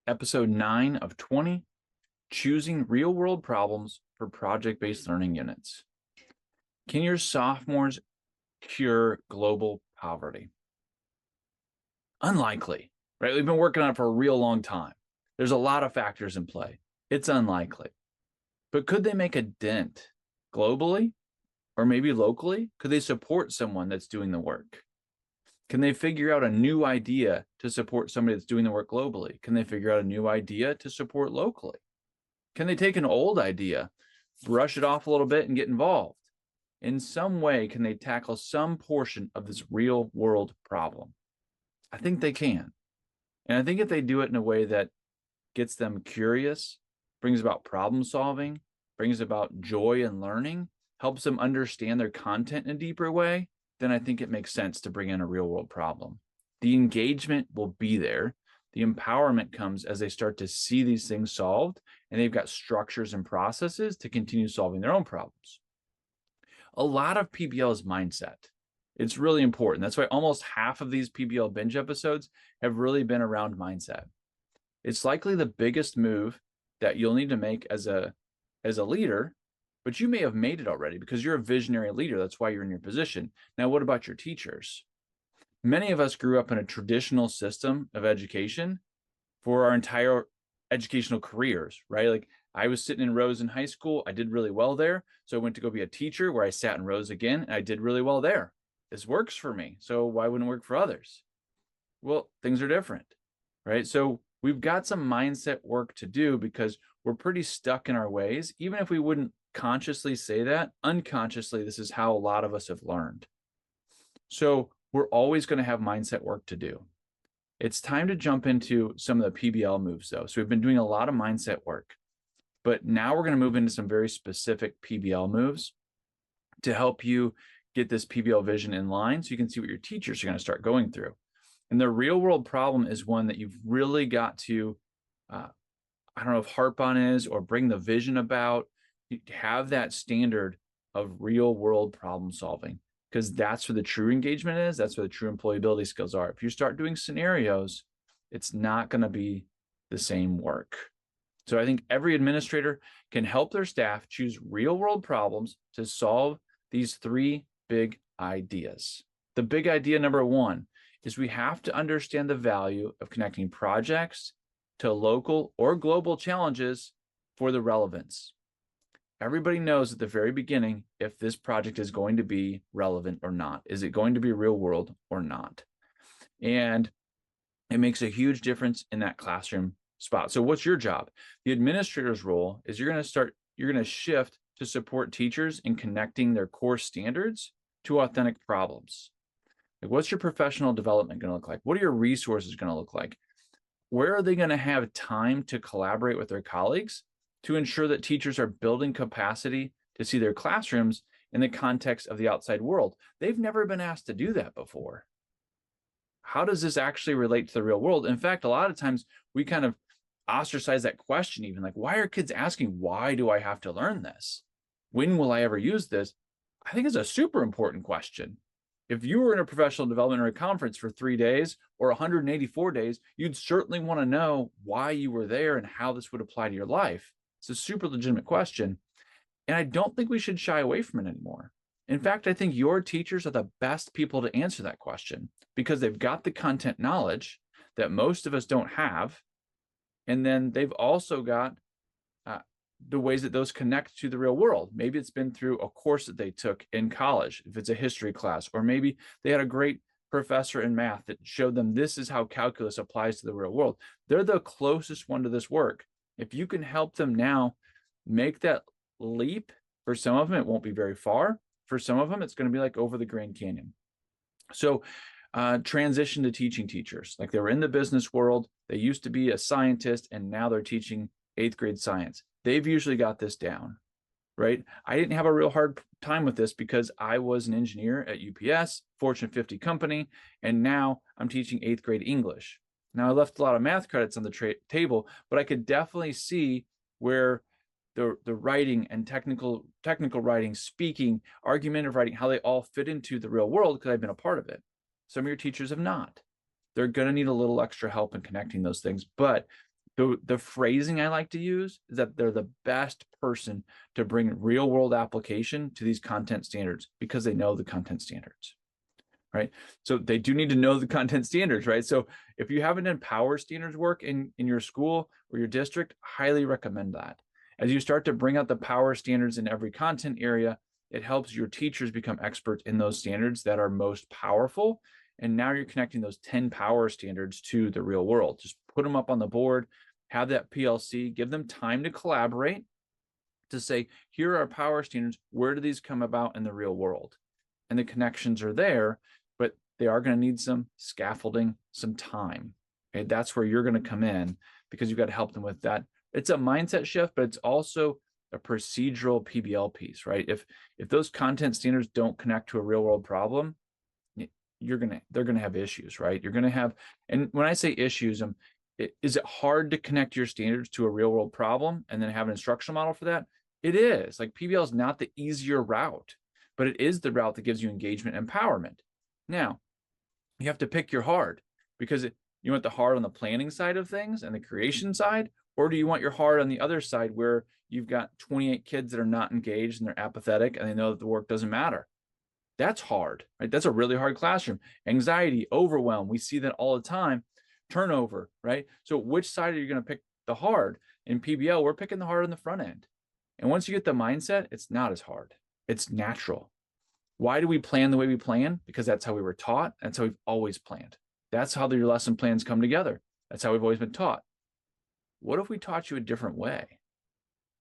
episode 9 of 20, choosing real-world problems for project-based learning units. Can your sophomores cure global poverty? Unlikely, right? We've been working on it for a real long time. There's a lot of factors in play. It's unlikely. But could they make a dent globally or maybe locally? Could they support someone that's doing the work? Can they figure out a new idea to support somebody that's doing the work globally? Can they figure out a new idea to support locally? Can they take an old idea, brush it off a little bit and get involved? In some way, can they tackle some portion of this real world problem? I think they can. And I think if they do it in a way that gets them curious, brings about problem solving, brings about joy and learning, helps them understand their content in a deeper way, then I think it makes sense to bring in a real world problem. The engagement will be there. The empowerment comes as they start to see these things solved and they've got structures and processes to continue solving their own problems. A lot of PBL is mindset. It's really important. That's why almost half of these PBL binge episodes have really been around mindset. It's likely the biggest move that you'll need to make as a leader, but you may have made it already because you're a visionary leader. That's why you're in your position. Now, what about your teachers? Many of us grew up in a traditional system of education for our entire educational careers, right? Like I was sitting in rows in high school. I did really well there. So I went to go be a teacher where I sat in rows again, and I did really well there. This works for me. So why wouldn't it work for others? Well, things are different, right? So we've got some mindset work to do because we're pretty stuck in our ways. Even if we wouldn't consciously say that, unconsciously, this is how a lot of us have learned. So we're always going to have mindset work to do. It's time to jump into some of the PBL moves, though. So we've been doing a lot of mindset work, but now we're going to move into some very specific PBL moves to help you get this PBL vision in line so you can see what your teachers are going to start going through. And the real world problem is one that you've really got to, I don't know if harp on is or bring the vision about, have that standard of real world problem solving, because that's where the true engagement is. That's where the true employability skills are. If you start doing scenarios, it's not going to be the same work. So I think every administrator can help their staff choose real world problems to solve these three big ideas. The big idea number one is we have to understand the value of connecting projects to local or global challenges for the relevance. Everybody knows at the very beginning if this project is going to be relevant or not. Is it going to be real world or not? And it makes a huge difference in that classroom spot. So what's your job? The administrator's role is you're going to shift to support teachers in connecting their core standards to authentic problems. Like, what's your professional development going to look like? What are your resources going to look like? Where are they going to have time to collaborate with their colleagues to ensure that teachers are building capacity to see their classrooms in the context of the outside world? They've never been asked to do that before. How does this actually relate to the real world? In fact, a lot of times we kind of ostracize that question, even like, why are kids asking, why do I have to learn this? When will I ever use this? I think it's a super important question. If you were in a professional development or a conference for 3 days or 184 days, you'd certainly want to know why you were there and how this would apply to your life. It's a super legitimate question. And I don't think we should shy away from it anymore. In fact, I think your teachers are the best people to answer that question because they've got the content knowledge that most of us don't have. And then they've also got the ways that those connect to the real world. Maybe it's been through a course that they took in college, if it's a history class, or maybe they had a great professor in math that showed them this is how calculus applies to the real world. They're the closest one to this work. If you can help them now make that leap, for some of them, it won't be very far. For some of them, it's going to be like over the Grand Canyon. So transition to teaching teachers. Like they were in the business world. They used to be a scientist, and now they're teaching 8th grade science. They've usually got this down, right? I didn't have a real hard time with this because I was an engineer at UPS, Fortune 50 company, and now I'm teaching 8th grade English. Now I left a lot of math credits on the table, but I could definitely see where the writing and technical writing, speaking, argumentative writing, how they all fit into the real world because I've been a part of it. Some of your teachers have not. They're going to need a little extra help in connecting those things, but The phrasing I like to use is that they're the best person to bring real world application to these content standards because they know the content standards, right? So they do need to know the content standards, right? So if you haven't done power standards work in your school or your district, highly recommend that. As you start to bring out the power standards in every content area, it helps your teachers become experts in those standards that are most powerful. And now you're connecting those 10 power standards to the real world. Just put them up on the board, have that PLC, give them time to collaborate to say, here are our power standards. Where do these come about in the real world? And the connections are there, but they are going to need some scaffolding, some time. Okay, that's where you're going to come in because you've got to help them with that. It's a mindset shift, but it's also a procedural PBL piece, right? If those content standards don't connect to a real world problem, they're gonna have issues, right? You're gonna have, and when I say issues, is it hard to connect your standards to a real world problem and then have an instructional model for that? It is. Like PBL is not the easier route, but it is the route that gives you engagement and empowerment. Now, you have to pick your hard because you want the hard on the planning side of things and the creation side, or do you want your hard on the other side where you've got 28 kids that are not engaged and they're apathetic and they know that the work doesn't matter? That's hard, right? That's a really hard classroom. Anxiety, overwhelm, we see that all the time. Turnover, right? So which side are you going to pick the hard? In PBL, we're picking the hard on the front end. And once you get the mindset, it's not as hard. It's natural. Why do we plan the way we plan? Because that's how we were taught. That's how we've always planned. That's how your lesson plans come together. That's how we've always been taught. What if we taught you a different way?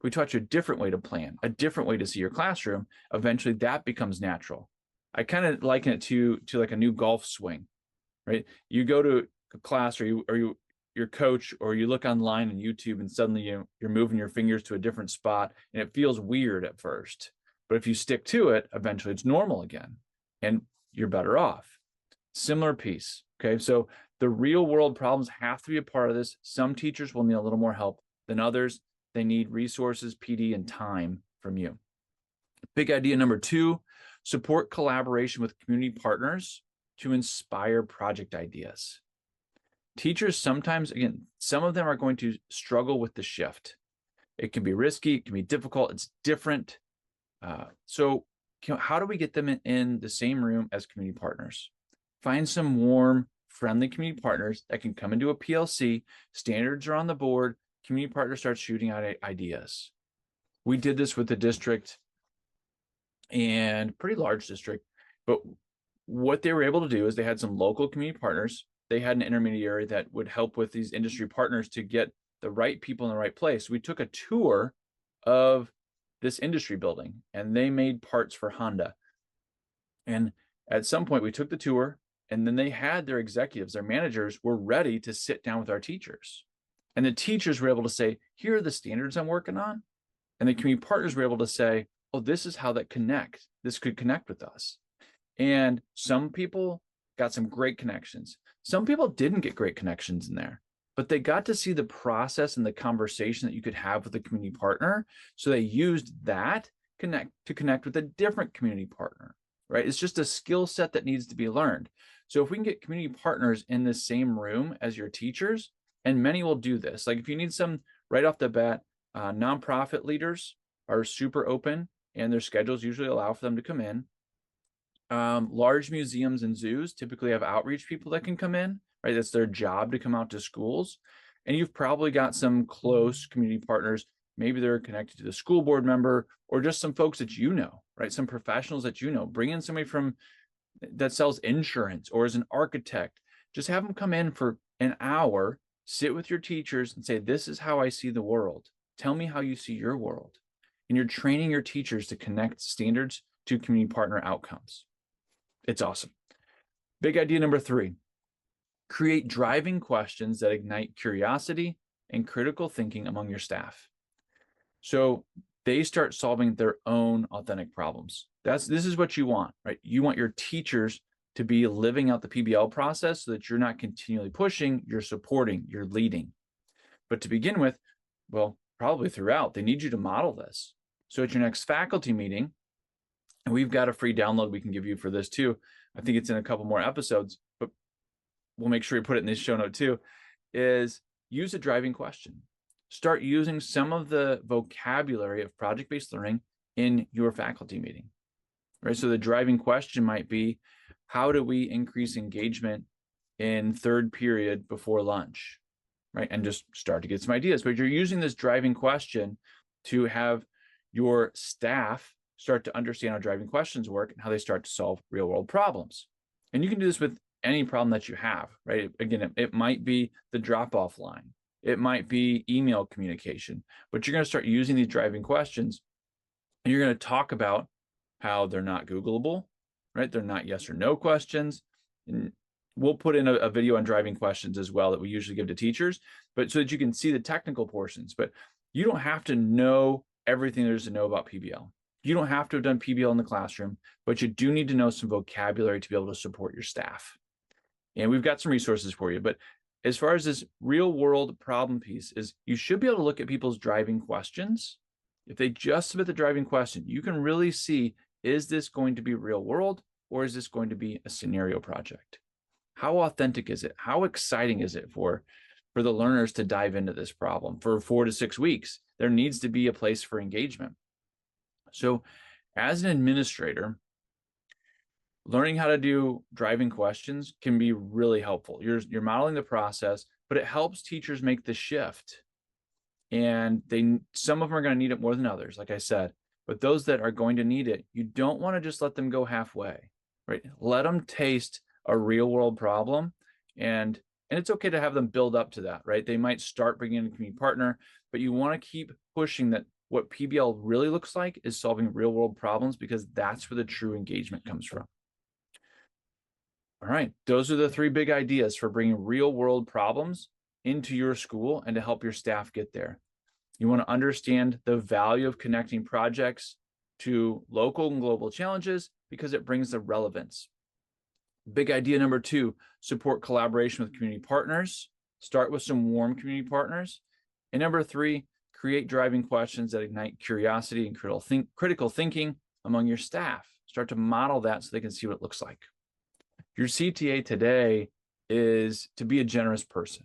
We taught you a different way to plan, a different way to see your classroom. Eventually that becomes natural. I kind of liken it to like a new golf swing, right? You go to a class or your coach, or you look online on YouTube and suddenly you're moving your fingers to a different spot and it feels weird at first. But if you stick to it, eventually it's normal again and you're better off. Similar piece, okay? So the real world problems have to be a part of this. Some teachers will need a little more help than others. They need resources, PD, and time from you. Big idea number 2, support collaboration with community partners to inspire project ideas. Teachers sometimes, again, some of them are going to struggle with the shift. It can be risky, it can be difficult, it's different. So how do we get them in the same room as community partners? Find some warm, friendly community partners that can come into a PLC, standards are on the board, community partners start shooting out ideas. We did this with the district, and pretty large district, but what they were able to do is they had some local community partners. They had an intermediary that would help with these industry partners to get the right people in the right place. We took a tour of this industry building and they made parts for Honda. And at some point we took the tour and then they had their executives, their managers were ready to sit down with our teachers. And the teachers were able to say, here are the standards I'm working on. And the community partners were able to say, oh, this is how that connects. This could connect with us. And some people got some great connections. Some people didn't get great connections in there, but they got to see the process and the conversation that you could have with a community partner. So they used that to connect with a different community partner, right? It's just a skill set that needs to be learned. So if we can get community partners in the same room as your teachers, and many will do this, like if you need some right off the bat, nonprofit leaders are super open and their schedules usually allow for them to come in. Large museums and zoos typically have outreach people that can come in, right? That's their job to come out to schools. And you've probably got some close community partners. Maybe they're connected to the school board member or just some folks that you know, right? Some professionals that you know. Bring in somebody that sells insurance or is an architect. Just have them come in for an hour, sit with your teachers and say, this is how I see the world. Tell me how you see your world. And you're training your teachers to connect standards to community partner outcomes. It's awesome. Big idea number 3, create driving questions that ignite curiosity and critical thinking among your staff. So they start solving their own authentic problems. This is what you want, right? You want your teachers to be living out the PBL process so that you're not continually pushing, you're supporting, you're leading. But to begin with, well, probably throughout, they need you to model this. So at your next faculty meeting, and we've got a free download we can give you for this too. I think it's in a couple more episodes, but we'll make sure we put it in this show note too, is use a driving question. Start using some of the vocabulary of project-based learning in your faculty meeting, right? So the driving question might be, how do we increase engagement in third period before lunch, right? And just start to get some ideas. But you're using this driving question to have your staff start to understand how driving questions work and how they start to solve real world problems. And you can do this with any problem that you have, right? Again, it might be the drop-off line. It might be email communication, but you're going to start using these driving questions and you're going to talk about how they're not Googleable, right? They're not yes or no questions. And we'll put in a video on driving questions as well that we usually give to teachers, but so that you can see the technical portions. But you don't have to know everything there is to know about PBL. You don't have to have done PBL in the classroom, but you do need to know some vocabulary to be able to support your staff. And we've got some resources for you. But as far as this real world problem piece is, you should be able to look at people's driving questions. If they just submit the driving question, you can really see, is this going to be real world or is this going to be a scenario project? How authentic is it? How exciting is it for the learners to dive into this problem for 4 to 6 weeks? There needs to be a place for engagement. So as an administrator, learning how to do driving questions can be really helpful. You're modeling the process, but it helps teachers make the shift. And some of them are going to need it more than others, like I said, but those that are going to need it, you don't want to just let them go halfway, right? Let them taste a real world problem, and it's okay to have them build up to that, right? They might start bringing in a community partner, but you want to keep pushing that what PBL really looks like is solving real world problems, because that's where the true engagement comes from. All right, those are the 3 big ideas for bringing real world problems into your school and to help your staff get there. You want to understand the value of connecting projects to local and global challenges because it brings the relevance. Big idea number 2, support collaboration with community partners. Start with some warm community partners. And number 3, create driving questions that ignite curiosity and critical thinking among your staff. Start to model that so they can see what it looks like. Your CTA today is to be a generous person.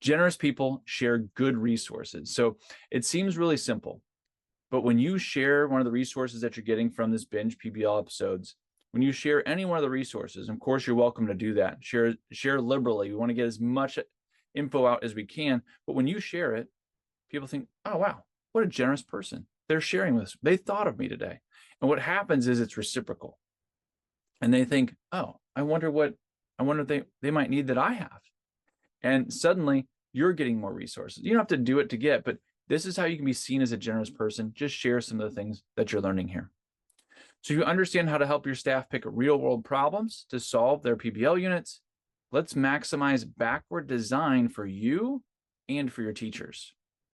Generous people share good resources. So it seems really simple, but when you share one of the resources that you're getting from this binge PBL episodes, when you share any one of the resources, of course, you're welcome to do that. Share liberally. We want to get as much info out as we can, but when you share it, people think, oh, wow, what a generous person. They're sharing this. They thought of me today. And what happens is it's reciprocal. And they think, oh, I wonder if they might need that I have. And suddenly you're getting more resources. You don't have to do it to get, but this is how you can be seen as a generous person. Just share some of the things that you're learning here. So you understand how to help your staff pick real world problems to solve their PBL units. Let's maximize backward design for you and for your teachers.